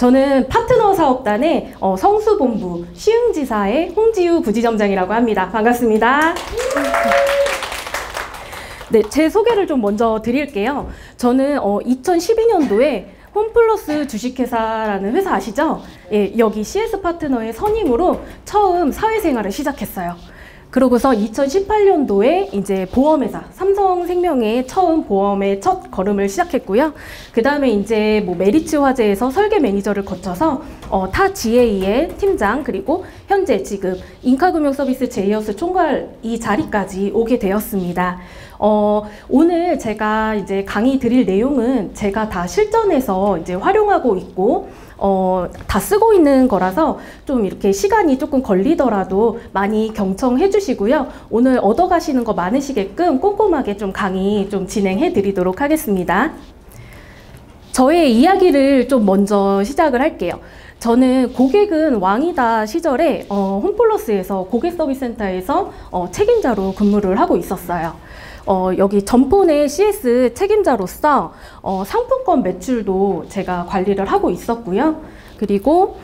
저는 파트너 사업단의 성수본부 시흥지사의 홍지우 부지점장이라고 합니다. 반갑습니다. 네, 제 소개를 좀 먼저 드릴게요. 저는 2012년도에 홈플러스 주식회사라는 회사 아시죠? 예, 여기 CS 파트너의 선임으로 처음 사회생활을 시작했어요. 그러고서 2018년도에 이제 보험회사 삼성생명에 처음 보험의 첫 걸음을 시작했고요. 그 다음에 이제 뭐 메리츠 화재에서 설계 매니저를 거쳐서 타 GA의 팀장, 그리고 현재 지금 인카금융서비스 제이어스 총괄 이 자리까지 오게 되었습니다. 오늘 제가 이제 강의 드릴 내용은 제가 다 실전에서 이제 활용하고 있고 다 쓰고 있는 거라서 좀 이렇게 시간이 조금 걸리더라도 많이 경청해 주시고요. 오늘 얻어가시는 거 많으시게끔 꼼꼼하게 좀 강의 좀 진행해 드리도록 하겠습니다. 저의 이야기를 좀 먼저 시작을 할게요. 저는 고객은 왕이다 시절에 홈플러스에서 고객서비스센터에서 책임자로 근무를 하고 있었어요. 여기 점포내 CS 책임자로서 상품권 매출도 제가 관리를 하고 있었고요. 그리고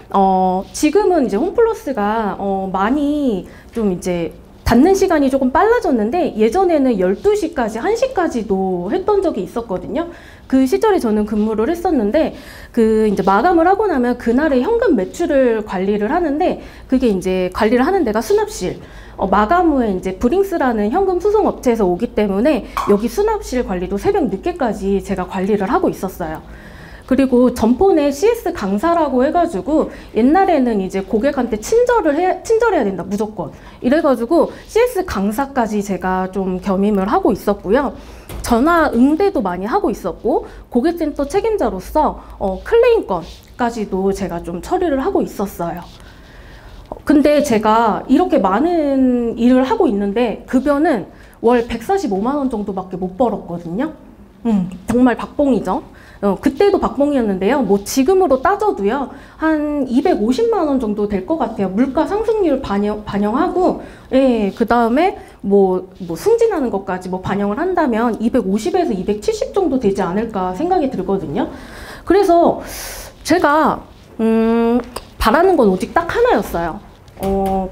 지금은 이제 홈플러스가 많이 좀 이제 닫는 시간이 조금 빨라졌는데 예전에는 12시까지, 1시까지도 했던 적이 있었거든요. 그 시절에 저는 근무를 했었는데 그 이제 마감을 하고 나면 그날의 현금 매출을 관리를 하는데 그게 이제 관리를 하는 데가 수납실. 마감 후에 이제 브링스라는 현금 수송 업체에서 오기 때문에 여기 수납실 관리도 새벽 늦게까지 제가 관리를 하고 있었어요. 그리고 점포내 CS 강사라고 해가지고 옛날에는 이제 고객한테 친절해야 된다 무조건 이래가지고 CS 강사까지 제가 좀 겸임을 하고 있었고요. 전화 응대도 많이 하고 있었고 고객센터 책임자로서 클레임건까지도 제가 좀 처리를 하고 있었어요. 근데 제가 이렇게 많은 일을 하고 있는데 급여는 월 145만 원 정도밖에 못 벌었거든요. 정말 박봉이죠. 그때도 박봉이었는데요. 뭐 지금으로 따져도요. 한 250만 원 정도 될 것 같아요. 물가 상승률 반영하고 예, 그 다음에 뭐 승진하는 것까지 뭐 반영을 한다면 250에서 270 정도 되지 않을까 생각이 들거든요. 그래서 제가 바라는 건 오직 딱 하나였어요.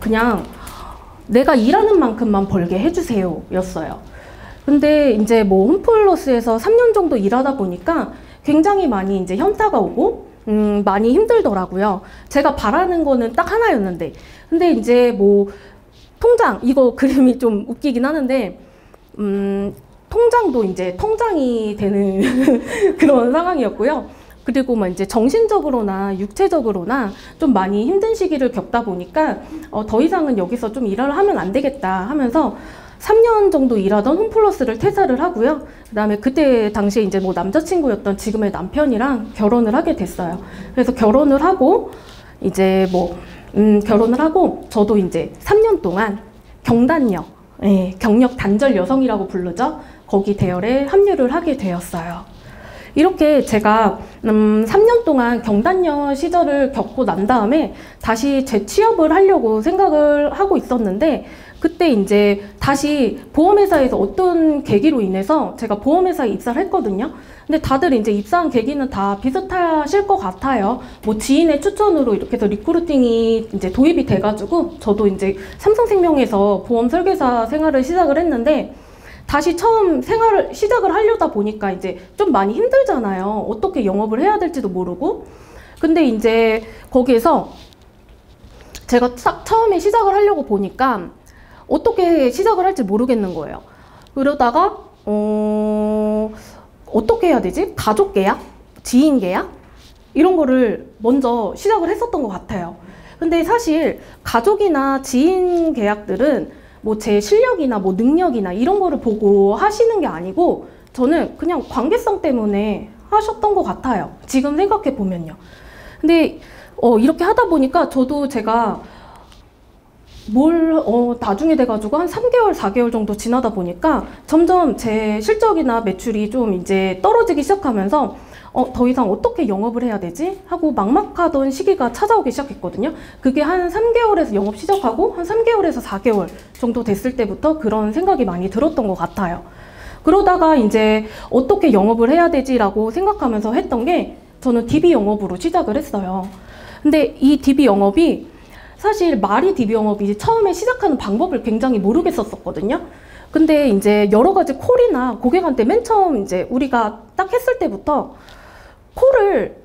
그냥 내가 일하는 만큼만 벌게 해주세요 였어요. 근데 이제 뭐 홈플러스에서 3년 정도 일하다 보니까 굉장히 많이 이제 현타가 오고 많이 힘들더라고요. 제가 바라는 거는 딱 하나였는데 근데 이제 뭐 통장, 이거 그림이 좀 웃기긴 하는데 통장도 이제 통장이 되는 그런 상황이었고요. 그리고 막 이제 정신적으로나 육체적으로나 좀 많이 힘든 시기를 겪다 보니까 더 이상은 여기서 좀 일을 하면 안 되겠다 하면서 3년 정도 일하던 홈플러스를 퇴사를 하고요. 그 다음에 그때 당시에 이제 뭐 남자친구였던 지금의 남편이랑 결혼을 하게 됐어요. 그래서 결혼을 하고 이제 뭐 결혼을 하고 저도 이제 3년 동안 경단녀, 예, 경력 단절 여성이라고 부르죠. 거기 대열에 합류를 하게 되었어요. 이렇게 제가 3년 동안 경단녀 시절을 겪고 난 다음에 다시 재취업을 하려고 생각을 하고 있었는데 그때 이제 다시 보험회사에서 어떤 계기로 인해서 제가 보험회사에 입사를 했거든요. 근데 다들 이제 입사한 계기는 다 비슷하실 것 같아요. 뭐 지인의 추천으로 이렇게 해서 리크루팅이 이제 도입이 돼가지고 저도 이제 삼성생명에서 보험 설계사 생활을 시작을 했는데 다시 처음 생활을 시작을 하려다 보니까 이제 좀 많이 힘들잖아요. 어떻게 영업을 해야 될지도 모르고. 근데 이제 거기에서 제가 딱 처음에 시작을 하려고 보니까 어떻게 시작을 할지 모르겠는 거예요. 그러다가 어떻게 해야 되지? 가족 계약? 지인 계약? 이런 거를 먼저 시작을 했었던 것 같아요. 근데 사실 가족이나 지인 계약들은 뭐 제 실력이나 뭐 능력이나 이런 거를 보고 하시는 게 아니고 저는 그냥 관계성 때문에 하셨던 것 같아요. 지금 생각해 보면요. 근데 이렇게 하다 보니까 저도 제가 나중에 돼가지고 한 3개월, 4개월 정도 지나다 보니까 점점 제 실적이나 매출이 좀 이제 떨어지기 시작하면서 더 이상 어떻게 영업을 해야 되지? 하고 막막하던 시기가 찾아오기 시작했거든요. 그게 한 3개월에서 영업 시작하고 한 3개월에서 4개월 정도 됐을 때부터 그런 생각이 많이 들었던 것 같아요. 그러다가 이제 어떻게 영업을 해야 되지라고 생각하면서 했던 게 저는 DB 영업으로 시작을 했어요. 근데 이 DB 영업이 사실 말이 DB 영업이 처음에 시작하는 방법을 굉장히 모르겠었거든요. 근데 이제 여러 가지 콜이나 고객한테 맨 처음 이제 우리가 딱 했을 때부터 콜을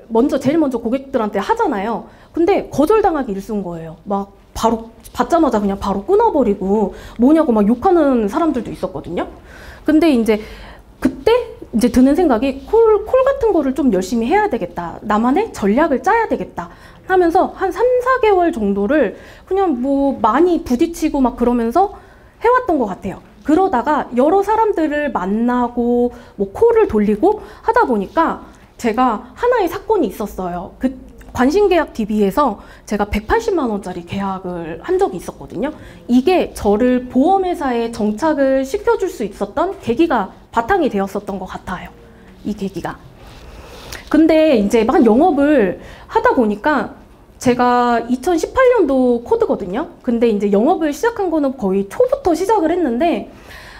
제일 먼저 고객들한테 하잖아요. 근데 거절당하기 일쑤인 거예요. 막 바로 받자마자 그냥 바로 끊어버리고 뭐냐고 막 욕하는 사람들도 있었거든요. 근데 이제 그때 이제 드는 생각이 콜 같은 거를 좀 열심히 해야 되겠다. 나만의 전략을 짜야 되겠다. 하면서 한 3, 4개월 정도를 그냥 뭐 많이 부딪히고 막 그러면서 해왔던 것 같아요. 그러다가 여러 사람들을 만나고 뭐 콜을 돌리고 하다 보니까 제가 하나의 사건이 있었어요. 그 관심계약 DB에서 제가 180만 원짜리 계약을 한 적이 있었거든요. 이게 저를 보험회사에 정착을 시켜줄 수 있었던 계기가 바탕이 되었었던 것 같아요. 이 계기가. 근데 이제 막 영업을 하다 보니까 제가 2018년도 코드거든요. 근데 이제 영업을 시작한 거는 거의 초부터 시작을 했는데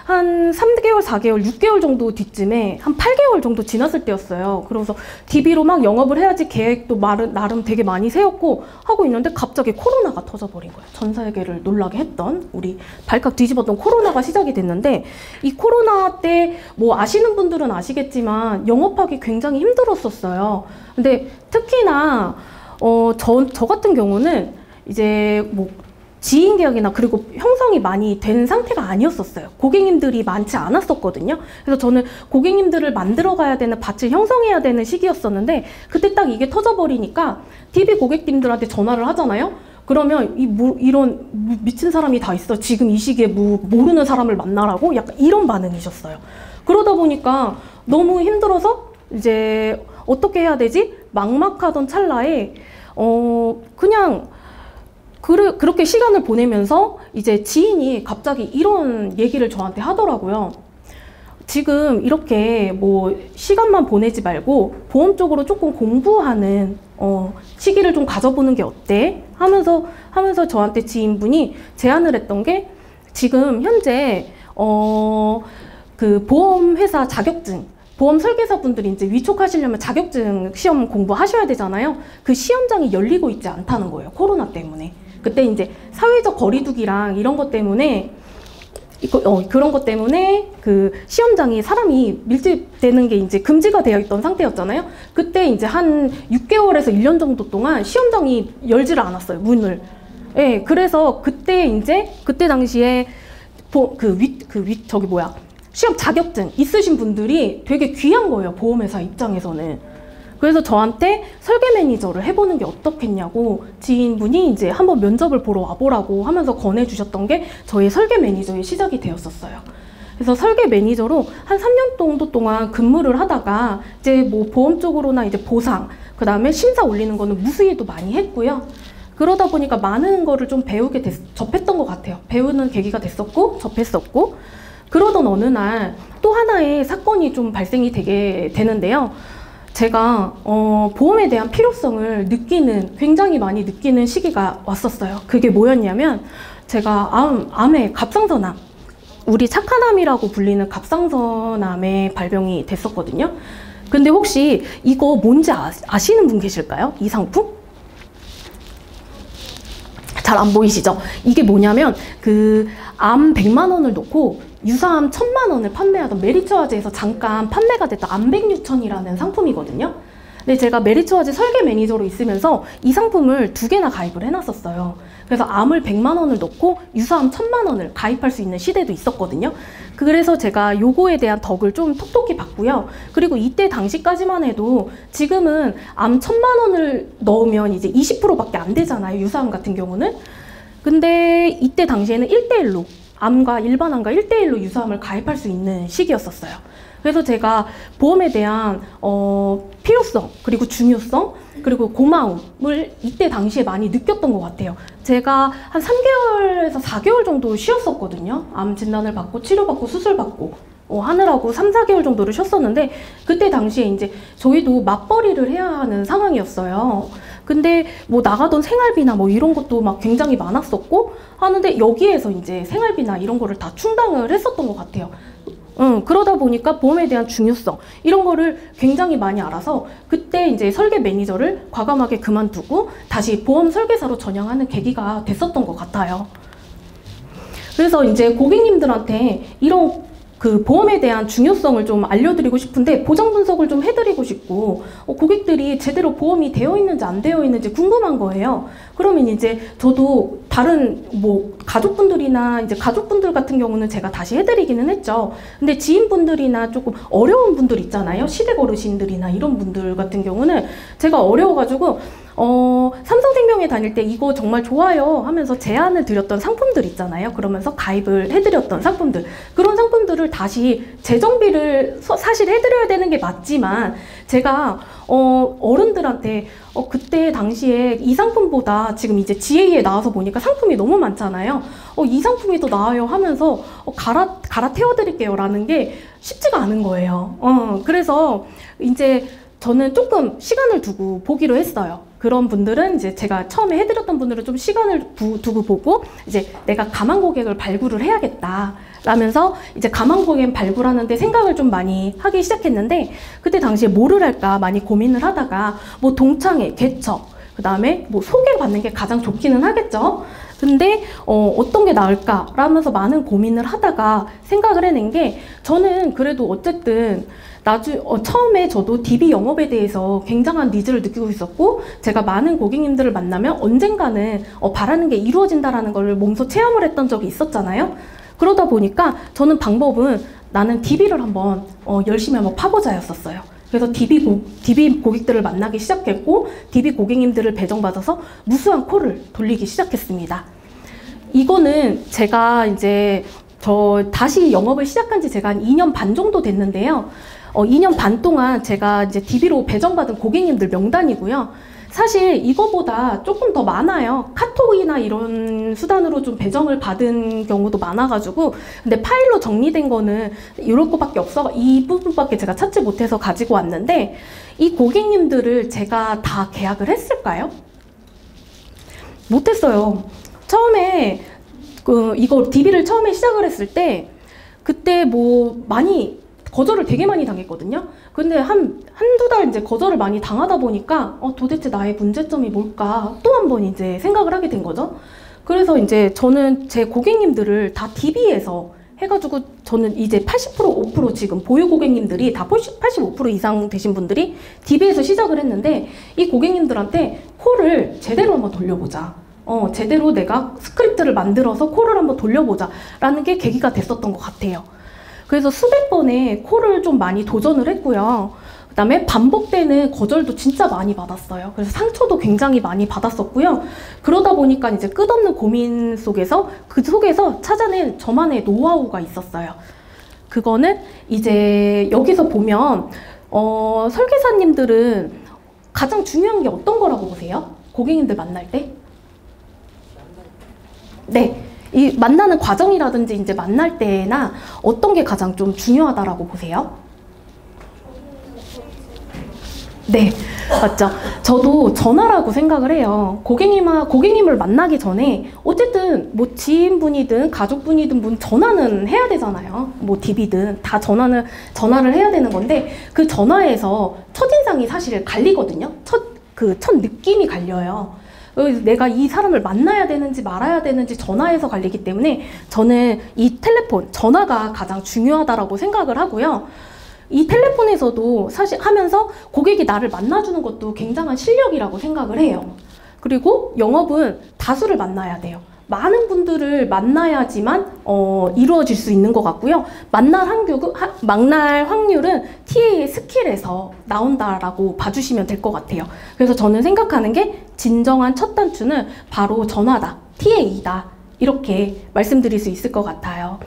한 3개월, 4개월, 6개월 정도 뒤쯤에 한 8개월 정도 지났을 때였어요. 그래서 DB로 막 영업을 해야지 계획도 나름 되게 많이 세웠고 하고 있는데 갑자기 코로나가 터져버린 거예요. 전 세계를 놀라게 했던 우리 발칵 뒤집었던 코로나가 시작이 됐는데 이 코로나 때 뭐 아시는 분들은 아시겠지만 영업하기 굉장히 힘들었었어요. 근데 특히나 저 같은 경우는 이제 뭐 지인 계약이나 그리고 형성이 많이 된 상태가 아니었었어요. 고객님들이 많지 않았었거든요. 그래서 저는 고객님들을 만들어 가야 되는 밭을 형성해야 되는 시기였었는데 그때 딱 이게 터져버리니까 DB 고객님들한테 전화를 하잖아요. 그러면 이런 미친 사람이 다 있어. 지금 이 시기에 모르는 사람을 만나라고? 약간 이런 반응이셨어요. 그러다 보니까 너무 힘들어서 이제 어떻게 해야 되지? 막막하던 찰나에 그냥 그렇게 시간을 보내면서 이제 지인이 갑자기 이런 얘기를 저한테 하더라고요. 지금 이렇게 뭐 시간만 보내지 말고 보험 쪽으로 조금 공부하는 시기를 좀 가져보는 게 어때? 하면서 저한테 지인분이 제안을 했던 게 지금 현재 그 보험회사 자격증 보험 설계사분들이 이제 위촉하시려면 자격증 시험 공부하셔야 되잖아요. 그 시험장이 열리고 있지 않다는 거예요. 코로나 때문에. 그때 이제 사회적 거리두기랑 이런 것 때문에 그런 것 때문에 그 시험장이 사람이 밀집되는 게 이제 금지가 되어 있던 상태였잖아요. 그때 이제 한 6개월에서 1년 정도 동안 시험장이 열지를 않았어요. 문을. 예, 그래서 그때 당시에 시험 자격증 있으신 분들이 되게 귀한 거예요. 보험회사 입장에서는. 그래서 저한테 설계 매니저를 해보는 게 어떻겠냐고 지인분이 이제 한번 면접을 보러 와보라고 하면서 권해주셨던 게 저의 설계 매니저의 시작이 되었었어요. 그래서 설계 매니저로 한 3년 정도 동안 근무를 하다가 이제 뭐 보험 쪽으로나 이제 보상, 그 다음에 심사 올리는 거는 무수히도 많이 했고요. 그러다 보니까 많은 거를 좀 접했던 것 같아요. 배우는 계기가 됐었고, 접했었고. 그러던 어느 날 또 하나의 사건이 좀 발생이 되는데요. 제가 보험에 대한 필요성을 굉장히 많이 느끼는 시기가 왔었어요. 그게 뭐였냐면 제가 암의 갑상선암, 우리 착한 암이라고 불리는 갑상선암에 발병이 됐었거든요. 근데 혹시 이거 뭔지 아시는 분 계실까요? 이 상품? 잘 안 보이시죠? 이게 뭐냐면 그 암 100만 원을 놓고 유사암 1000만 원을 판매하던 메리츠와즈에서 잠깐 판매가 됐던 암백뉴천이라는 상품이거든요. 근데 제가 메리츠와즈 설계 매니저로 있으면서 이 상품을 2개나 가입을 해놨었어요. 그래서 암을 100만 원을 넣고 유사암 1000만 원을 가입할 수 있는 시대도 있었거든요. 그래서 제가 요거에 대한 덕을 좀 톡톡히 봤고요. 그리고 이때 당시까지만 해도 지금은 암 1000만 원을 넣으면 이제 20%밖에 안 되잖아요. 유사암 같은 경우는. 근데 이때 당시에는 1대1로 암과 일반암과 1대1로 유사암을 가입할 수 있는 시기였었어요. 그래서 제가 보험에 대한 필요성, 그리고 중요성, 그리고 고마움을 이때 당시에 많이 느꼈던 것 같아요. 제가 한 3개월에서 4개월 정도 쉬었었거든요. 암 진단을 받고 치료받고 수술받고 하느라고 3, 4개월 정도를 쉬었었는데 그때 당시에 이제 저희도 맞벌이를 해야 하는 상황이었어요. 근데 뭐 나가던 생활비나 뭐 이런 것도 막 굉장히 많았었고 하는데 여기에서 이제 생활비나 이런 거를 다 충당을 했었던 것 같아요. 그러다 보니까 보험에 대한 중요성 이런 거를 굉장히 많이 알아서 그때 이제 설계 매니저를 과감하게 그만두고 다시 보험 설계사로 전향하는 계기가 됐었던 것 같아요. 그래서 이제 고객님들한테 이런 그 보험에 대한 중요성을 좀 알려드리고 싶은데 보장 분석을 좀 해드리고 싶고 고객들이 제대로 보험이 되어 있는지 안 되어 있는지 궁금한 거예요. 그러면 이제 저도 다른 뭐 가족분들이나 이제 가족분들 같은 경우는 제가 다시 해드리기는 했죠. 근데 지인분들이나 조금 어려운 분들 있잖아요. 시댁 어르신들이나 이런 분들 같은 경우는 제가 어려워가지고 삼성생명에 다닐 때 이거 정말 좋아요 하면서 제안을 드렸던 상품들 있잖아요. 그러면서 가입을 해드렸던 상품들, 그런 상품들을 다시 재정비를 사실 해드려야 되는 게 맞지만 제가 어른들한테 그때 당시에 이 상품보다 지금 이제 GA에 나와서 보니까 상품이 너무 많잖아요. 이 상품이 더 나아요 하면서 갈아태워 드릴게요 라는 게 쉽지가 않은 거예요. 그래서 이제 저는 조금 시간을 두고 보기로 했어요. 그런 분들은 이제 제가 처음에 해드렸던 분들은 좀 시간을 두고 보고 이제 내가 가망 고객을 발굴을 해야겠다 라면서 이제 가망 고객 발굴하는데 생각을 좀 많이 하기 시작했는데 그때 당시에 뭐를 할까 많이 고민을 하다가 뭐 동창회, 개척, 그 다음에 뭐 소개받는 게 가장 좋기는 하겠죠. 근데 어떤 게 나을까 라면서 많은 고민을 하다가 생각을 해낸 게 저는 그래도 어쨌든 처음에 저도 DB 영업에 대해서 굉장한 니즈를 느끼고 있었고 제가 많은 고객님들을 만나면 언젠가는 바라는 게 이루어진다라는 걸 몸소 체험을 했던 적이 있었잖아요. 그러다 보니까 저는 방법은 나는 DB를 한번 열심히 한번 파보자였었어요. 그래서 DB 고객들을 만나기 시작했고 DB 고객님들을 배정받아서 무수한 콜을 돌리기 시작했습니다. 이거는 제가 이제 다시 영업을 시작한 지 제가 한 2년 반 정도 됐는데요. 2년 반 동안 제가 이제 DB로 배정받은 고객님들 명단이고요. 사실 이거보다 조금 더 많아요. 카톡이나 이런 수단으로 좀 배정을 받은 경우도 많아가지고 근데 파일로 정리된 거는 이럴 거밖에 없어 이 부분밖에 제가 찾지 못해서 가지고 왔는데 이 고객님들을 제가 다 계약을 했을까요? 못했어요. 처음에 이거 DB를 처음에 시작을 했을 때 그때 뭐 많이 거절을 되게 많이 당했거든요. 근데 한두 달 이제 거절을 많이 당하다 보니까 도대체 나의 문제점이 뭘까 또 한 번 이제 생각을 하게 된 거죠. 그래서 이제 저는 제 고객님들을 다 DB에서 해가지고 저는 이제 80% 5% 지금 보유 고객님들이 다 85% 이상 되신 분들이 DB에서 시작을 했는데 이 고객님들한테 콜을 제대로 한번 돌려보자. 제대로 내가 스크립트를 만들어서 콜을 한번 돌려보자 라는 게 계기가 됐었던 것 같아요. 그래서 수백 번의 콜을 좀 많이 도전을 했고요. 그 다음에 반복되는 거절도 진짜 많이 받았어요. 그래서 상처도 굉장히 많이 받았었고요. 그러다 보니까 이제 끝없는 고민 속에서 찾아낸 저만의 노하우가 있었어요. 그거는 이제 여기서 보면 설계사님들은 가장 중요한 게 어떤 거라고 보세요? 고객님들 만날 때? 네. 이 만나는 과정이라든지 이제 만날 때나 어떤 게 가장 좀 중요하다라고 보세요? 네, 맞죠. 저도 전화라고 생각을 해요. 고객님을 만나기 전에 어쨌든 뭐 지인분이든 가족분이든 전화는 해야 되잖아요. 뭐 DB든 다 전화를 해야 되는 건데 그 전화에서 첫인상이 사실 갈리거든요. 첫 느낌이 갈려요. 내가 이 사람을 만나야 되는지 말아야 되는지 전화에서 갈리기 때문에 저는 이 전화가 가장 중요하다라고 생각을 하고요. 이 텔레폰에서도 사실 하면서 고객이 나를 만나주는 것도 굉장한 실력이라고 생각을 해요. 그리고 영업은 다수를 만나야 돼요. 많은 분들을 만나야지만 이루어질 수 있는 것 같고요. 만날 확률은 TA의 스킬에서 나온다라고 봐주시면 될 것 같아요. 그래서 저는 생각하는 게 진정한 첫 단추는 바로 전화다, TA이다 이렇게 말씀드릴 수 있을 것 같아요.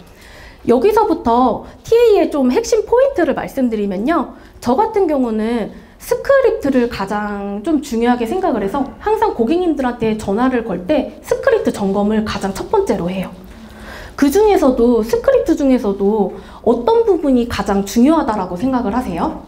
여기서부터 TA의 좀 핵심 포인트를 말씀드리면요. 저 같은 경우는 스크립트를 가장 좀 중요하게 생각을 해서 항상 고객님들한테 전화를 걸 때 스크립트 점검을 가장 첫 번째로 해요. 그 중에서도 스크립트 중에서도 어떤 부분이 가장 중요하다라고 생각을 하세요?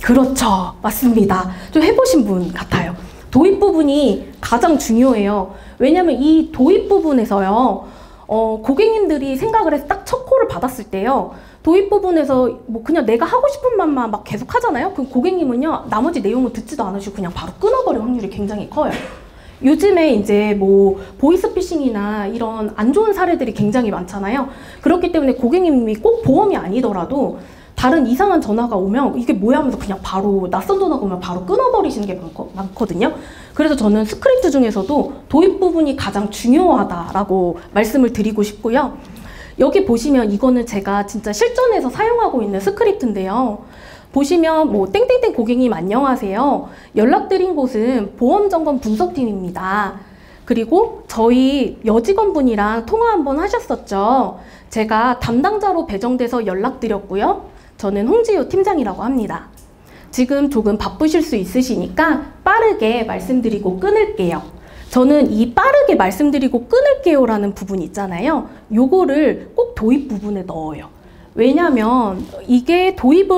그렇죠. 맞습니다. 좀 해보신 분 같아요. 도입 부분이 가장 중요해요. 왜냐면 이 도입 부분에서요. 고객님들이 생각을 해서 딱 첫 콜을 받았을 때요. 도입 부분에서 뭐 그냥 내가 하고 싶은 말만 막 계속 하잖아요. 그럼 고객님은요, 나머지 내용을 듣지도 않으시고 그냥 바로 끊어버릴 확률이 굉장히 커요. 요즘에 이제 뭐 보이스피싱이나 이런 안 좋은 사례들이 굉장히 많잖아요. 그렇기 때문에 고객님이 꼭 보험이 아니더라도 다른 이상한 전화가 오면 이게 뭐야 하면서 그냥 바로 낯선 전화가 오면 바로 끊어버리시는 게 많거든요. 그래서 저는 스크립트 중에서도 도입 부분이 가장 중요하다라고 말씀을 드리고 싶고요. 여기 보시면 이거는 제가 진짜 실전에서 사용하고 있는 스크립트인데요. 보시면 뭐 땡땡땡 고객님 안녕하세요. 연락드린 곳은 보험점검 분석팀입니다. 그리고 저희 여직원분이랑 통화 한번 하셨었죠. 제가 담당자로 배정돼서 연락드렸고요. 저는 홍지유 팀장이라고 합니다. 지금 조금 바쁘실 수 있으시니까 빠르게 말씀드리고 끊을게요. 저는 이 빠르게 말씀드리고 끊을게요 라는 부분 있잖아요. 요거를 꼭 도입 부분에 넣어요. 왜냐면 이게 도입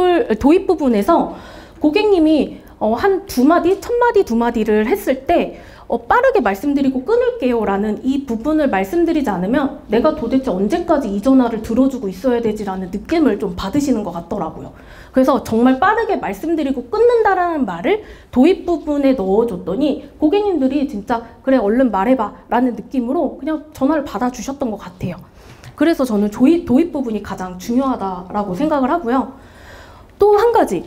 부분에서 고객님이 한 두 마디, 첫 마디, 두 마디를 했을 때 빠르게 말씀드리고 끊을게요 라는 이 부분을 말씀드리지 않으면 내가 도대체 언제까지 이 전화를 들어주고 있어야 되지라는 느낌을 좀 받으시는 것 같더라고요. 그래서 정말 빠르게 말씀드리고 끊는다라는 말을 도입 부분에 넣어줬더니 고객님들이 진짜 그래 얼른 말해봐 라는 느낌으로 그냥 전화를 받아주셨던 것 같아요. 그래서 저는 도입 부분이 가장 중요하다라고 생각을 하고요. 또 한 가지,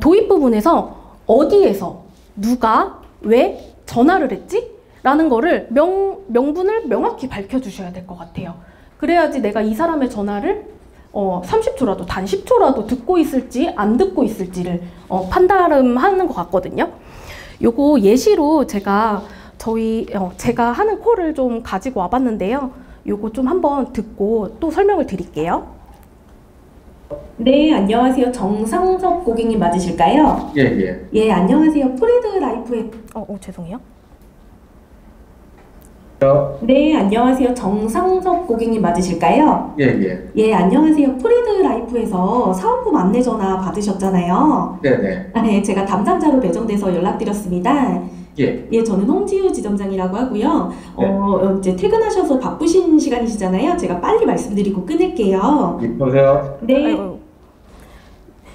도입 부분에서 어디에서 누가 왜 전화를 했지? 라는 거를 명분을 명확히 밝혀주셔야 될 것 같아요. 그래야지 내가 이 사람의 전화를 30초라도, 단 10초라도 듣고 있을지 안 듣고 있을지를 판단하는 것 같거든요. 요거 예시로 제가 하는 콜을 좀 가지고 와봤는데요. 요거 좀 한번 듣고 또 설명을 드릴게요. 네, 안녕하세요. 정상섭 고객님 맞으실까요? 예, 예. 예, 안녕하세요. 프리드 라이프의 죄송해요. 네, 안녕하세요. 정상섭 고객님 맞으실까요? 예, 예. 예, 안녕하세요. 프리드 라이프에서 사은품 안내 전화 받으셨잖아요. 네네. 네, 제가 담당자로 배정돼서 연락드렸습니다. 예. 예, 저는 홍지유 지점장이라고 하고요. 네. 이제 퇴근하셔서 바쁘신 시간이시잖아요. 제가 빨리 말씀드리고 끊을게요. 보세요. 네. 아이고.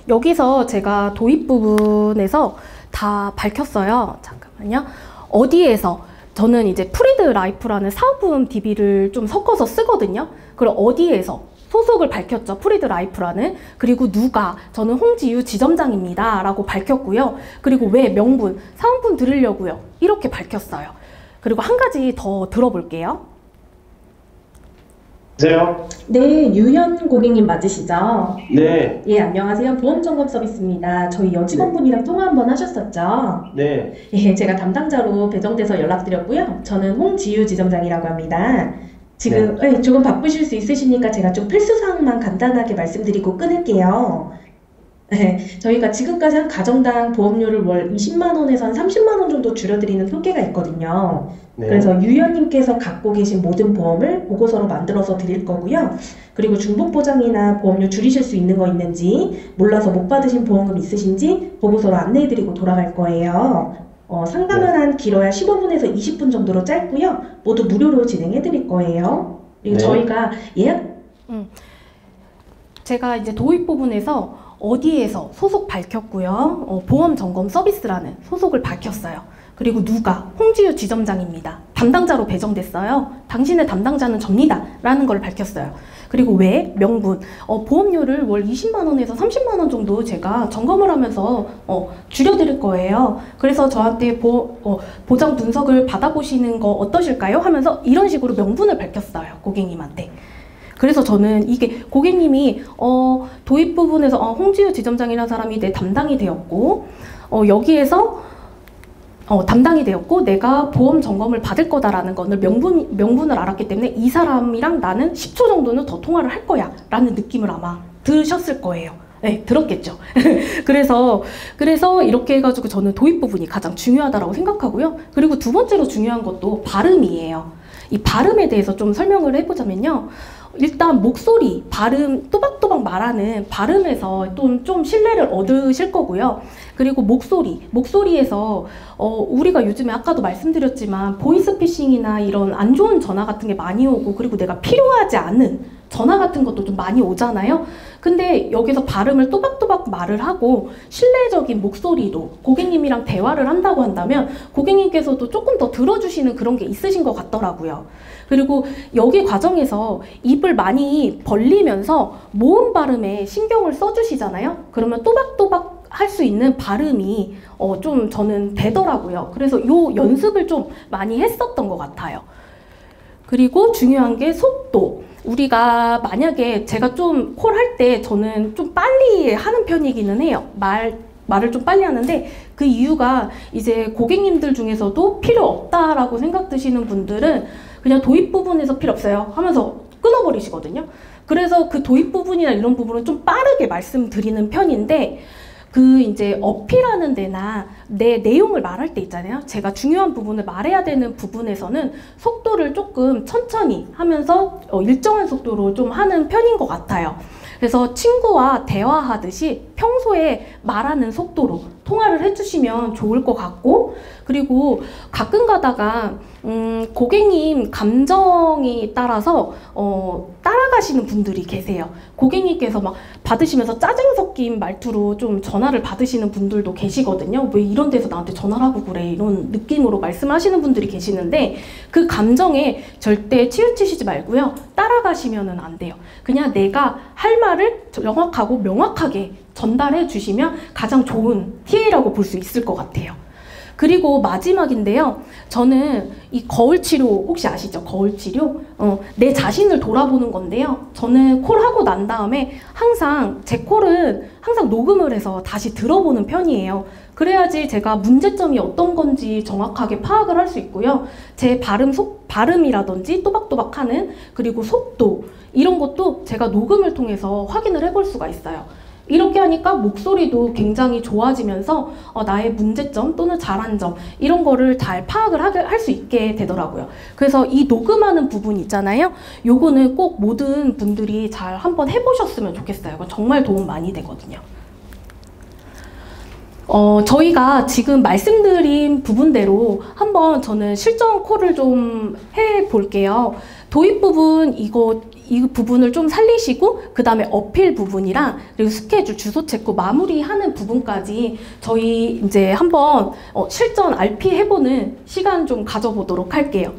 여기서 제가 도입 부분에서 다 밝혔어요. 잠깐만요. 어디에서 저는 이제 프리드 라이프라는 사은품 DB를 좀 섞어서 쓰거든요. 그럼 어디에서 소속을 밝혔죠. 프리드 라이프라는. 그리고 누가, 저는 홍지유 지점장입니다 라고 밝혔고요. 그리고 왜, 명분, 사은품 들으려고요. 이렇게 밝혔어요. 그리고 한 가지 더 들어볼게요. 보세요. 네, 유현 고객님 맞으시죠? 네. 예, 안녕하세요. 보험점검 서비스입니다. 저희 여직원분이랑 통화 한번 하셨었죠? 네. 예, 제가 담당자로 배정돼서 연락드렸고요. 저는 홍지유 지점장이라고 합니다. 지금 조금 바쁘실 수 있으시니까 제가 좀 필수사항만 간단하게 말씀드리고 끊을게요. 네, 저희가 지금까지 한 가정당 보험료를 월 20만 원에서 한 30만 원 정도 줄여드리는 통계가 있거든요. 네. 그래서 유연님께서 갖고 계신 모든 보험을 보고서로 만들어서 드릴 거고요. 그리고 중복보장이나 보험료 줄이실 수 있는 거 있는지, 몰라서 못 받으신 보험금 있으신지 보고서로 안내해드리고 돌아갈 거예요. 상담은 한 길어야 15분에서 20분 정도로 짧고요. 모두 무료로 진행해드릴 거예요. 그리고 네. 저희가 예약 제가 이제 도입 부분에서 어디에서 소속 밝혔고요. 보험 점검 서비스라는 소속을 밝혔어요. 그리고 누가, 홍지유 지점장입니다. 담당자로 배정됐어요. 당신의 담당자는 접니다. 라는 걸 밝혔어요. 그리고 왜? 명분. 보험료를 월 20만 원에서 30만 원 정도 제가 점검을 하면서 줄여드릴 거예요. 그래서 저한테 보장 분석을 받아보시는 거 어떠실까요? 하면서 이런 식으로 명분을 밝혔어요. 고객님한테. 그래서 저는 이게 고객님이 도입 부분에서 홍지유 지점장이라는 사람이 내 담당이 되었고 여기에서 담당이 되었고 내가 보험 점검을 받을 거다라는 거를 명분을 알았기 때문에 이 사람이랑 나는 10초 정도는 더 통화를 할 거야 라는 느낌을 아마 들으셨을 거예요. 네, 들었겠죠. 그래서 이렇게 해가지고 저는 도입 부분이 가장 중요하다고 생각하고요. 그리고 두 번째로 중요한 것도 발음이에요. 이 발음에 대해서 좀 설명을 해보자면요. 일단 목소리, 발음, 또박또박 말하는 발음에서 좀 신뢰를 얻으실 거고요. 그리고 목소리에서 우리가 요즘에 아까도 말씀드렸지만 보이스피싱이나 이런 안 좋은 전화 같은 게 많이 오고 그리고 내가 필요하지 않은 전화 같은 것도 좀 많이 오잖아요. 근데 여기서 발음을 또박또박 말을 하고 신뢰적인 목소리로 고객님이랑 대화를 한다고 한다면 고객님께서도 조금 더 들어주시는 그런 게 있으신 것 같더라고요. 그리고 여기 과정에서 입을 많이 벌리면서 모음 발음에 신경을 써주시잖아요. 그러면 또박또박 할 수 있는 발음이 좀 저는 되더라고요. 그래서 요 연습을 좀 많이 했었던 것 같아요. 그리고 중요한 게 속도. 우리가 만약에 제가 좀 콜 할 때 저는 좀 빨리 하는 편이기는 해요. 말을 좀 빨리 하는데 그 이유가 이제 고객님들 중에서도 필요 없다라고 생각 드시는 분들은 그냥 도입 부분에서 필요 없어요 하면서 끊어버리시거든요. 그래서 그 도입 부분이나 이런 부분은 좀 빠르게 말씀드리는 편인데 그 이제 어필하는 데나 내 내용을 말할 때 있잖아요. 제가 중요한 부분을 말해야 되는 부분에서는 속도를 조금 천천히 하면서 일정한 속도로 좀 하는 편인 것 같아요. 그래서 친구와 대화하듯이 평소에 말하는 속도로 통화를 해주시면 좋을 것 같고, 그리고 가끔 가다가 고객님 감정이 따라서 따라가시는 분들이 계세요. 고객님께서 막 받으시면서 짜증 섞인 말투로 좀 전화를 받으시는 분들도 계시거든요. 왜 이런 데서 나한테 전화를 하고 그래, 이런 느낌으로 말씀하시는 분들이 계시는데 그 감정에 절대 치우치시지 말고요. 따라가시면 안 돼요. 그냥 내가 할 말을 정확하고 명확하게 전달해 주시면 가장 좋은 TA라고 볼 수 있을 것 같아요. 그리고 마지막인데요. 저는 이 거울 치료 혹시 아시죠? 거울 치료? 내 자신을 돌아보는 건데요. 저는 콜하고 난 다음에 항상 제 콜은 항상 녹음을 해서 다시 들어보는 편이에요. 그래야지 제가 문제점이 어떤 건지 정확하게 파악을 할 수 있고요. 제 발음이라든지 또박또박하는 그리고 속도 이런 것도 제가 녹음을 통해서 확인을 해볼 수가 있어요. 이렇게 하니까 목소리도 굉장히 좋아지면서 나의 문제점 또는 잘한 점 이런 거를 잘 파악을 할 수 있게 되더라고요. 그래서 이 녹음하는 부분 있잖아요. 요거는 꼭 모든 분들이 잘 한번 해보셨으면 좋겠어요. 이거 정말 도움 많이 되거든요. 저희가 지금 말씀드린 부분대로 한번 저는 실전 콜을 좀 해볼게요. 도입 부분 이 부분을 좀 살리시고 그 다음에 어필 부분이랑 그리고 스케줄 주소 체크 마무리하는 부분까지 저희 이제 한번 실전 RP 해보는 시간 좀 가져보도록 할게요.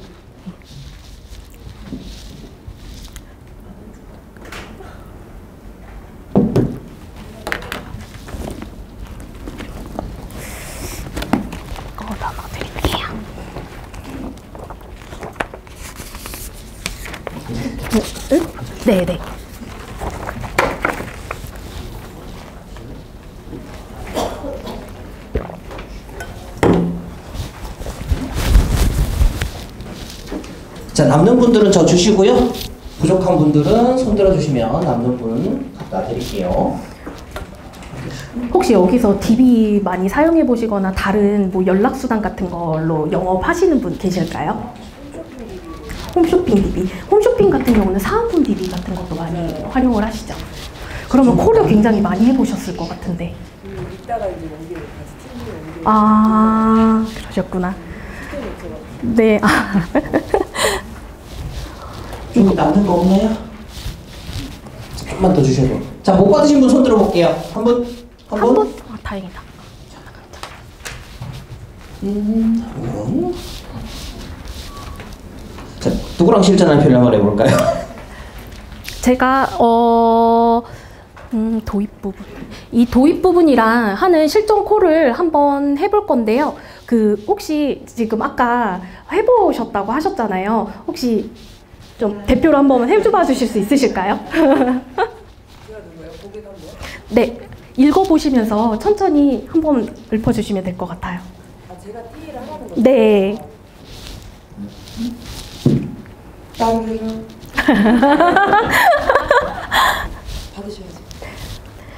네네. 자, 남는 분들은 저 주시고요. 부족한 분들은 손 들어주시면 남는 분 갖다 드릴게요. 혹시 여기서 DB 많이 사용해 보시거나 다른 뭐 연락수단 같은 걸로 영업하시는 분 계실까요? 홈쇼핑 DB. 홈쇼핑 같은 경우는 사은품 DB 같은 것도 많이 활용을 하시죠. 그러면 콜을 굉장히 많이 해보셨을 것 같은데. 이따가 이제 연결 다시 팀으로 연결. 아, 그러셨구나. 네. 좀 남는 거 없나요? 조금만 더 주셔도. 자, 못 받으신 분 손 들어볼게요. 한 분? 한 분? 아, 다행이다. 한 분. 자, 누구랑 실전 RP를 한번 해볼까요? 제가 도입 부분. 이 도입 부분이랑 하는 실전 콜을 한번 해볼 건데요. 그 혹시 지금 아까 해보셨다고 하셨잖아요. 혹시 좀 대표로 한번 해봐 주실 수 있으실까요? 네, 읽어보시면서 천천히 한번 읊어주시면 될 것 같아요. 아, 제가 T를 하라는 거죠? 네. 받으셔야죠.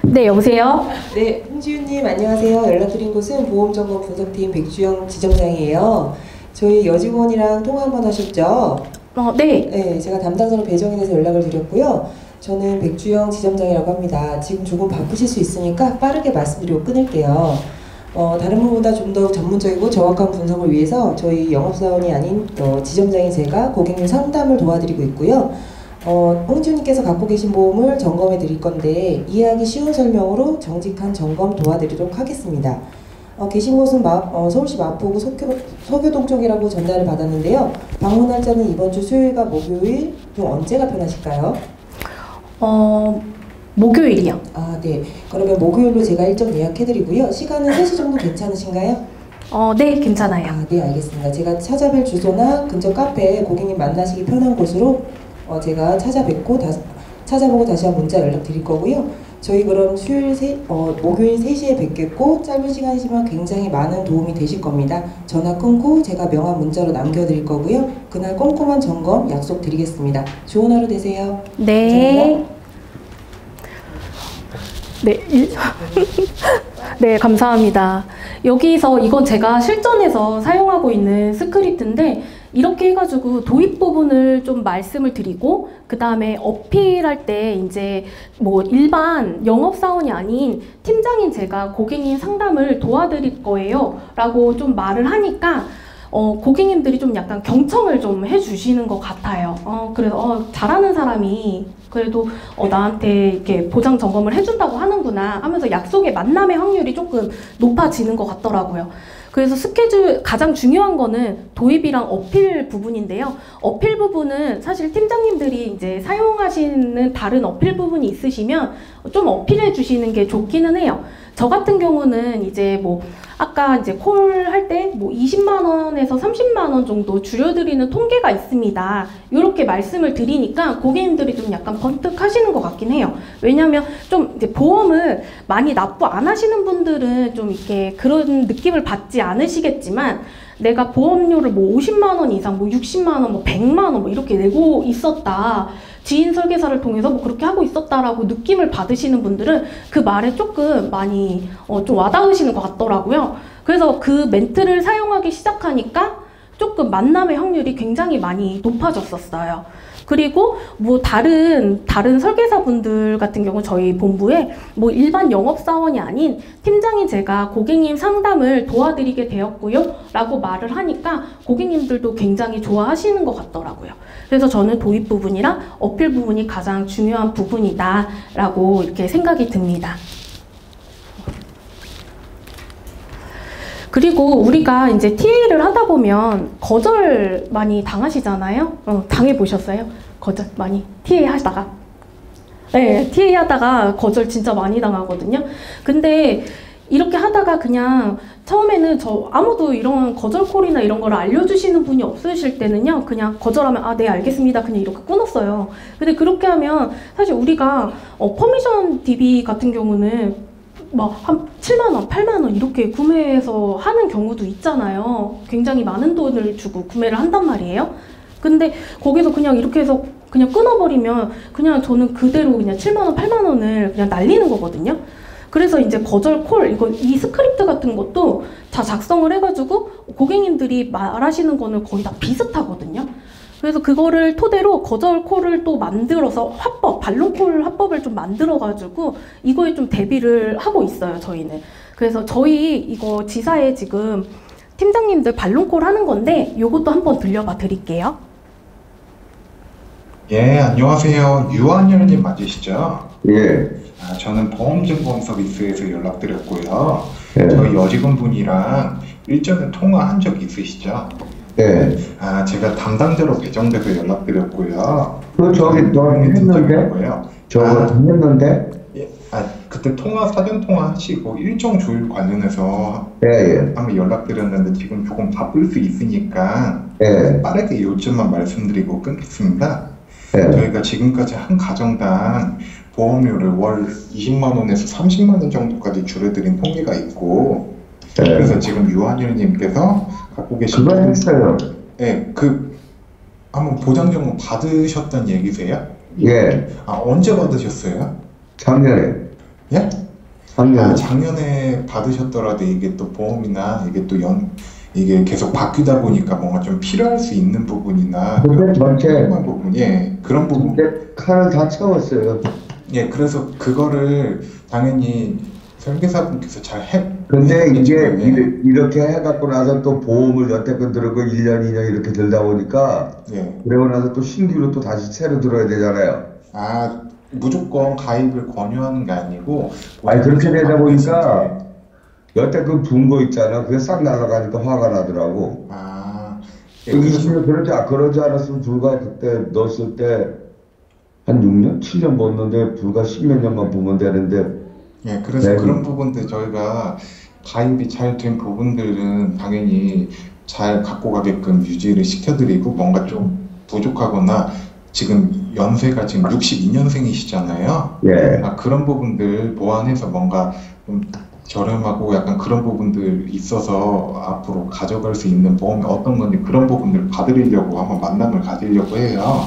네, 여보세요? 네, 홍지윤님 안녕하세요. 연락드린 곳은 보험점검 분석팀 백주영 지점장이에요. 저희 여직원이랑 통화 한번 하셨죠? 네. 네, 제가 담당자로 배정이 돼서 연락을 드렸고요. 저는 백주영 지점장이라고 합니다. 지금 조금 바쁘실 수 있으니까 빠르게 말씀드리고 끊을게요. 다른 분보다 좀 더 전문적이고 정확한 분석을 위해서 저희 영업사원이 아닌 지점장인 제가 고객님 상담을 도와드리고 있고요. 홍지훈님께서 갖고 계신 보험을 점검해 드릴 건데 이해하기 쉬운 설명으로 정직한 점검 도와드리도록 하겠습니다. 계신 곳은 서울시 마포구 서교동 쪽이라고 전달을 받았는데요. 방문 날짜는 이번 주 수요일과 목요일 중 언제가 편하실까요? 목요일이요. 네. 그러면 목요일로 제가 일정 예약해드리고요. 시간은 3시 정도 괜찮으신가요? 네, 괜찮아요. 네, 알겠습니다. 제가 찾아뵐 주소나 근처 카페에 고객님 만나시기 편한 곳으로 제가 찾아보고 다시 한번 문자 연락드릴 거고요. 저희 그럼 목요일 3시에 뵙겠고 짧은 시간이지만 굉장히 많은 도움이 되실 겁니다. 전화 끊고 제가 명함 문자로 남겨드릴 거고요. 그날 꼼꼼한 점검 약속드리겠습니다. 좋은 하루 되세요. 네. 네, 감사합니다. 여기서 이건 제가 실전에서 사용하고 있는 스크립트인데 이렇게 해가지고 도입 부분을 좀 말씀을 드리고 그 다음에 어필할 때 이제 뭐 일반 영업사원이 아닌 팀장인 제가 고객님 상담을 도와드릴 거예요 라고 좀 말을 하니까 고객님들이 좀 약간 경청을 좀 해주시는 것 같아요. 그래서 잘하는 사람이 그래도 나한테 이렇게 보장 점검을 해준다고 하는구나 하면서 약속의 만남의 확률이 조금 높아지는 것 같더라고요. 그래서 스케줄 가장 중요한 거는 도입이랑 어필 부분인데요. 어필 부분은 사실 팀장님들이 이제 사용하시는 다른 어필 부분이 있으시면 좀 어필해 주시는 게 좋기는 해요. 저 같은 경우는 이제 뭐 아까 이제 콜 할 때 뭐 20만 원에서 30만 원 정도 줄여드리는 통계가 있습니다. 이렇게 말씀을 드리니까 고객님들이 좀 약간 번뜩 하시는 것 같긴 해요. 왜냐하면 좀 이제 보험을 많이 납부 안 하시는 분들은 좀 이렇게 그런 느낌을 받지 않으시겠지만 내가 보험료를 뭐 50만 원 이상, 뭐 60만 원, 뭐 100만 원 뭐 이렇게 내고 있었다. 지인 설계사를 통해서 뭐 그렇게 하고 있었다라고 느낌을 받으시는 분들은 그 말에 조금 많이 좀 와닿으시는 것 같더라고요. 그래서 그 멘트를 사용하기 시작하니까 조금 만남의 확률이 굉장히 많이 높아졌었어요. 그리고 뭐 다른 설계사분들 같은 경우 저희 본부에 뭐 일반 영업사원이 아닌 팀장인 제가 고객님 상담을 도와드리게 되었고요 라고 말을 하니까 고객님들도 굉장히 좋아하시는 것 같더라고요. 그래서 저는 도입 부분이랑 어필 부분이 가장 중요한 부분이다 라고 이렇게 생각이 듭니다. 그리고 우리가 이제 TA를 하다 보면 거절 많이 당하시잖아요. 당해보셨어요? 거절 많이 TA 하다가. 네, TA 하다가 거절 진짜 많이 당하거든요. 근데 이렇게 하다가 그냥 처음에는 아무도 이런 거절 콜이나 이런 걸 알려주시는 분이 없으실 때는요, 그냥 거절하면 네 알겠습니다 그냥 이렇게 끊었어요. 근데 그렇게 하면 사실 우리가 퍼미션 DB 같은 경우는 막 한 7만 원, 8만 원 이렇게 구매해서 하는 경우도 있잖아요. 굉장히 많은 돈을 주고 구매를 한단 말이에요. 근데 거기서 그냥 이렇게 해서 그냥 끊어버리면 그냥 저는 그대로 그냥 7만 원, 8만 원을 그냥 날리는 거거든요. 그래서 이제 거절 콜, 이 스크립트 같은 것도 다 작성을 해가지고 고객님들이 말하시는 거는 거의 다 비슷하거든요. 그래서 그거를 토대로 거절 콜을 또 만들어서 반론콜 화법을 좀 만들어가지고 이거에 좀 대비를 하고 있어요, 저희는. 그래서 저희 이거 지사에 지금 팀장님들 반론콜 하는 건데 요것도 한번 들려봐 드릴게요. 예, 안녕하세요. 유한열님 맞으시죠? 예. 저는 보험증권 서비스에서 연락드렸고요. 예. 저희 여직원분이랑 일전에 통화한 적 있으시죠? 예. 제가 담당자로 배정돼서 연락드렸고요. 저기 너 했는데? 저거 했는데? 예, 그때 사전 통화 하시고 일정 조율 관련해서 예. 한번 연락드렸는데 지금 조금 바쁠 수 있으니까 예. 빠르게 요점만 말씀드리고 끊겠습니다. 예. 저희가 지금까지 한 가정당 보험료를 월 20만 원에서 30만 원 정도까지 줄여드린 통계가 있고, 예. 그래서 지금 유한열님께서 갖고 계신 그거 했어요. 예, 한번 보장 점검 받으셨던 얘기세요? 예. 언제 받으셨어요? 작년에. 예? 작년에. 작년에 받으셨더라도 이게 또 보험이나 이게 또 이게 계속 바뀌다 보니까 뭔가 좀 필요할 수 있는 부분이나 근데 전체 부분, 예, 그런 부분. 칼을 다 채웠어요. 예, 그래서 그거를 당연히 설계사분께서 잘 해. 근데 이게 네. 이렇게 해갖고 나서 또 보험을 여태껏 들었고 1년, 2년 이렇게 들다 보니까 네. 그러고 나서 또 신규로 또 다시 새로 들어야 되잖아요. 아, 무조건 가입을 권유하는 게 아니고. 아니 그렇게 되다 보니까 받으실 때- 여태껏 분 거 있잖아. 그게 싹 날아가니까 화가 나더라고. 아, 예, 그 20년 그러지 않았으면 불과 그때 넣었을 때 한 6년, 7년 벌었는데 불과 10몇 년만 보면 되는데 예, 그래서 네. 그런 부분들 저희가 가입이 잘 된 부분들은 당연히 잘 갖고 가게끔 유지를 시켜드리고 뭔가 좀 부족하거나 지금 연세가 지금 62년생이시잖아요. 예. 아, 그런 부분들 보완해서 뭔가 좀 저렴하고 약간 그런 부분들 있어서 앞으로 가져갈 수 있는 보험이 어떤 건지 그런 부분들 봐드리려고 한번 만남을 가지려고 해요.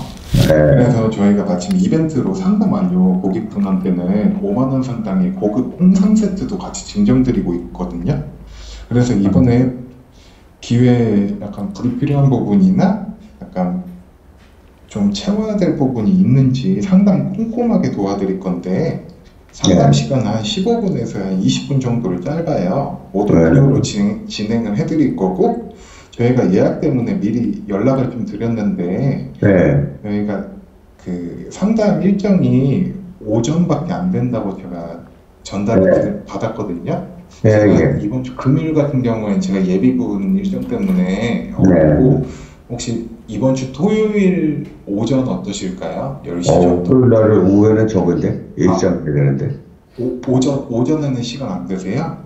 그래서 저희가 마침 이벤트로 상담 완료 고객분한테는 5만 원 상당의 고급 홍삼 세트도 같이 증정드리고 있거든요. 그래서 이번에 기회에 약간 불필요한 부분이나 약간 좀 채워야 될 부분이 있는지 상담 꼼꼼하게 도와드릴 건데 상담 네. 시간 한 15분에서 한 20분 정도를 짧아요. 모두 네. 무료로 진행을 해드릴 거고 저희가 예약 때문에 미리 연락을 좀 드렸는데 네. 저희가 그 상담 일정이 오전밖에 안 된다고 제가 전달을 받았거든요. 예, 제가 예. 이번 주 금요일 같은 경우에는 제가 예비군 일정 때문에 없고 혹시 이번 주 토요일 오전 어떠실까요? 10시 정도? 토요일 날은 오후에는 적은데 일정 되는데 오전에는 시간 안 되세요?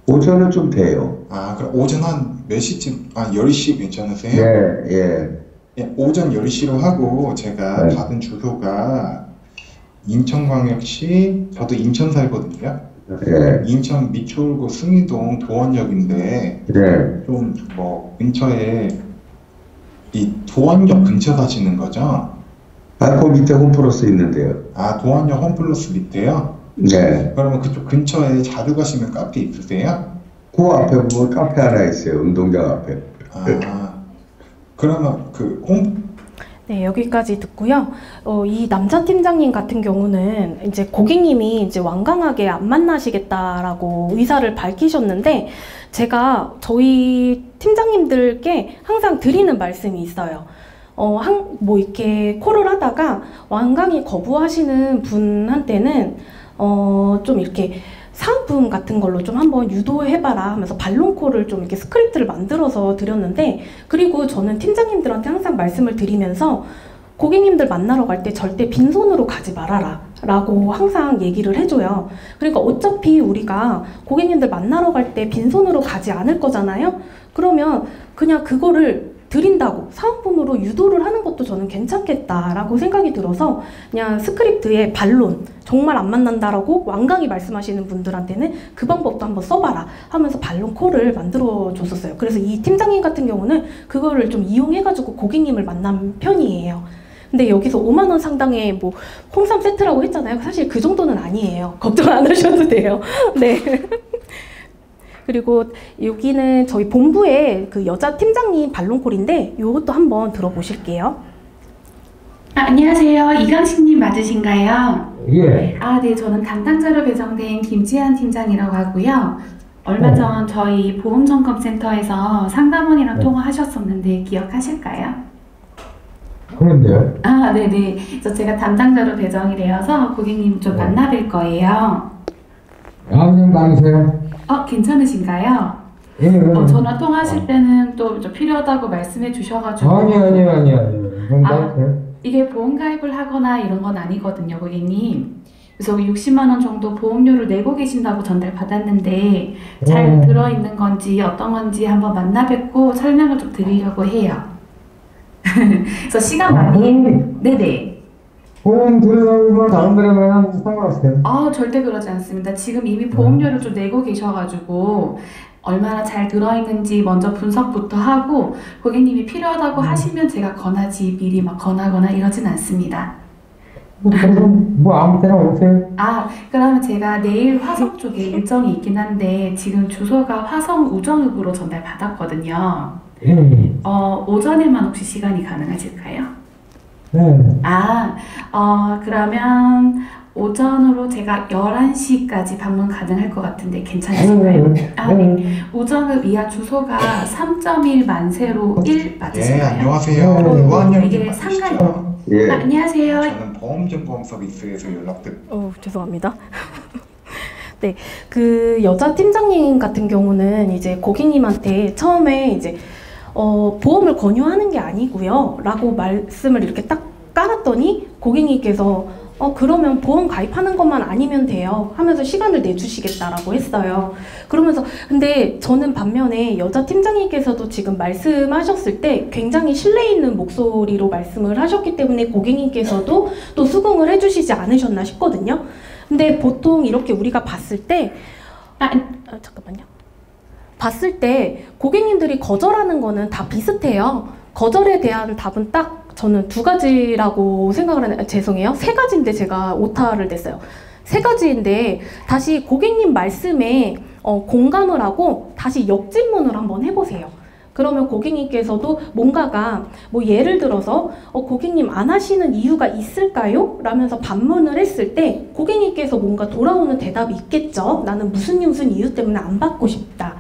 오전은 좀 돼요. 아, 그럼 오전 한 몇 시쯤? 아, 10시 괜찮으세요? 예, 예. 예, 오전 10시로 하고 제가 네. 받은 주소가 인천광역시, 저도 인천 살거든요. 예. 인천 미추홀구 승이동 도원역인데 네. 좀 뭐 근처에 이 도원역 근처 사시는 거죠? 아, 그 밑에 홈플러스 있는데요. 아, 도원역 홈플러스 밑에요? 네. 그러면 그쪽 근처에 자주 가시는 카페 있으세요? 그 앞에 보면 카페 하나 있어요. 운동장 앞에. 아, 그러면 그 네, 여기까지 듣고요. 이 남자 팀장님 같은 경우는 이제 고객님이 이제 완강하게 안 만나시겠다라고 의사를 밝히셨는데 제가 저희 팀장님들께 항상 드리는 말씀이 있어요. 뭐 이렇게 콜을 하다가 완강히 거부하시는 분한테는 좀 이렇게 사은품 같은 걸로 좀 한번 유도해봐라 하면서 반론콜을 좀 이렇게 스크립트를 만들어서 드렸는데 그리고 저는 팀장님들한테 항상 말씀을 드리면서 고객님들 만나러 갈 때 절대 빈손으로 가지 말아라 라고 항상 얘기를 해줘요. 그러니까 어차피 우리가 고객님들 만나러 갈 때 빈손으로 가지 않을 거잖아요. 그러면 그냥 그거를 드린다고 사은품으로 유도를 하는 것도 저는 괜찮겠다라고 생각이 들어서 그냥 스크립트에 반론 정말 안 만난다라고 완강히 말씀하시는 분들한테는 그 방법도 한번 써봐라 하면서 반론 콜을 만들어 줬었어요. 그래서 이 팀장님 같은 경우는 그거를 좀 이용해가지고 고객님을 만난 편이에요. 근데 여기서 5만 원 상당의 뭐 홍삼 세트라고 했잖아요. 사실 그 정도는 아니에요. 걱정 안 하셔도 돼요. 네. 그리고 여기는 저희 본부의 그 여자 팀장님 반론콜인데 이것도 한번 들어보실게요. 안녕하세요. 이강식님 맞으신가요? 예. 네, 저는 담당자로 배정된 김지한 팀장이라고 하고요. 얼마 전 저희 보험점검센터에서 상담원이랑 통화하셨었는데 기억하실까요? 그런데요? 네네. 그래서 제가 담당자로 배정이 되어서 고객님 좀 만나뵐 거예요. 그냥 다니세요. 괜찮으신가요? 예. 전화 통화하실 때는 또 좀 필요하다고 말씀해 주셔가지고. 아니요. 그냥 다니세요. 이게 보험 가입을 하거나 이런 건 아니거든요, 고객님. 그래서 60만 원 정도 보험료를 내고 계신다고 전달 받았는데 잘 들어있는 건지 어떤 건지 한번 만나 뵙고 설명을 좀 드리려고 해요. 그래서 시간 많이 네네. 보험 들어가면 다른 데라면 상관없어요. 절대 그러지 않습니다. 지금 이미 보험료를 좀 내고 계셔가지고 얼마나 잘 들어있는지 먼저 분석부터 하고 고객님이 필요하다고 하시면 제가 권하지 미리 막 권하거나 이러진 않습니다. 뭐 아무 때나 오세요. 그러면 제가 내일 화성 쪽에 일정이 있긴 한데 지금 주소가 화성 우정읍으로 전달 받았거든요. 오전에만 혹시 시간이 가능하실까요? 네. 그러면 오전으로 제가 11시까지 방문 가능할 것 같은데 괜찮으신가요? 아, 네. 오전을 위한 주소가 3.1 만세로 1 예, 맞으신가요? 안녕하세요. 네. 유한영님 이게 상가요. 맞으시죠? 예. 아, 안녕하세요. 저는 보험증보험 서비스에서 연락드렸습니다. 죄송합니다. 네, 그 여자 팀장님 같은 경우는 이제 고객님한테 처음에 이제 보험을 권유하는 게 아니고요 라고 말씀을 이렇게 딱 깔았더니 고객님께서 그러면 보험 가입하는 것만 아니면 돼요 하면서 시간을 내주시겠다라고 했어요. 그러면서 근데 저는 반면에 여자 팀장님께서도 지금 말씀하셨을 때 굉장히 신뢰 있는 목소리로 말씀을 하셨기 때문에 고객님께서도 또 수긍을 해주시지 않으셨나 싶거든요. 근데 보통 이렇게 우리가 봤을 때 잠깐만요. 봤을 때 고객님들이 거절하는 거는 다 비슷해요. 거절에 대한 답은 딱 저는 2가지라고 생각을 하는, 죄송해요. 3가지인데 제가 오타를 냈어요. 3가지인데 다시 고객님 말씀에 공감을 하고 다시 역질문을 한번 해보세요. 그러면 고객님께서도 뭔가가 뭐 예를 들어서 고객님 안 하시는 이유가 있을까요? 라면서 반문을 했을 때 고객님께서 뭔가 돌아오는 대답이 있겠죠. 나는 무슨 이유 때문에 안 받고 싶다.